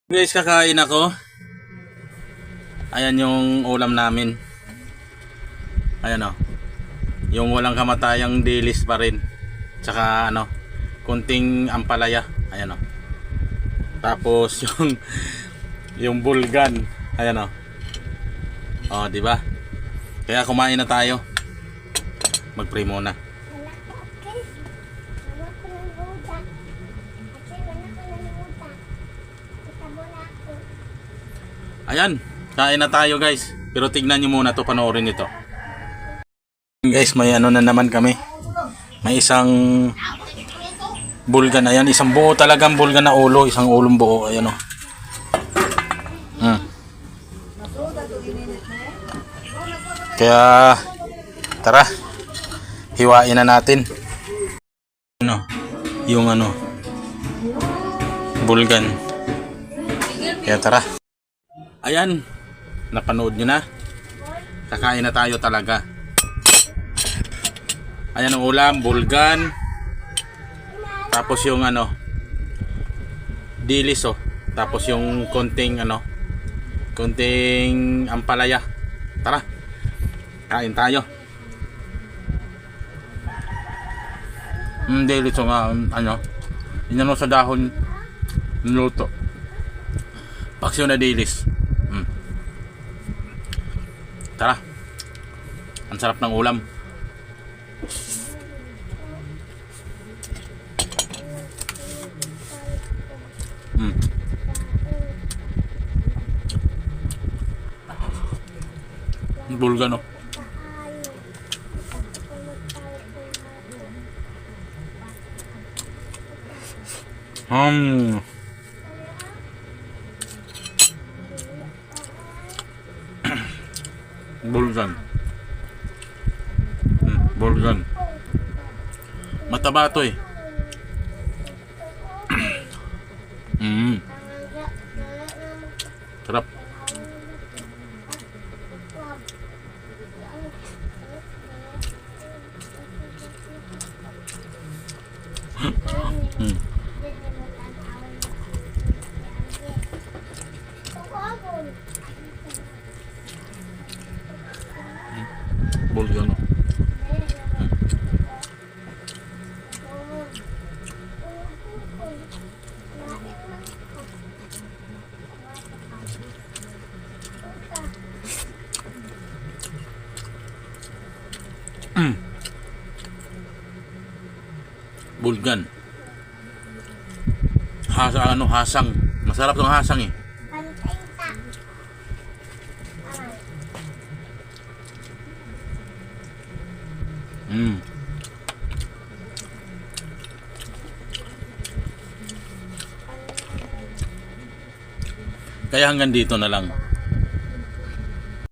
Guys, kakain ako. Ayan yung ulam namin. Ayan o. Yung walang kamatayang dilis pa rin. Tsaka ano, kunting ampalaya. Ayan o. Tapos yung bulgan. Ayan o. O, di ba? Kaya kumain na tayo. Mag-pray muna. Ayan, kain na tayo guys. Pero tignan nyo muna to, panoorin nyo to. Guys, may ano na naman kami. May isang bulgan. Ayan, isang buo talagang bulgan na ulo. Isang ulong buo. Ayan o. Kaya, tara. Hiwain na natin. Ano, yung ano, bulgan. Kaya tara. Ayan, napanood nyo na. Kakain na tayo talaga. Ayan ang ulam, bulgan. Tapos yung ano, dilis oh. Tapos yung konting ano, konting ampalaya. Tara, kain tayo. Dilis oh nga, ano, inano sa dahon, niluto. Paksyo na dilis. Tara. Ang sarap ng ulam. Bulgan oh. Bulgan. Bulgan. Mataba to eh. Sarap. Bulgan oh. Bulgan. Ano, hasang. Masarap tong hasang eh. Kaya hanggang dito na lang.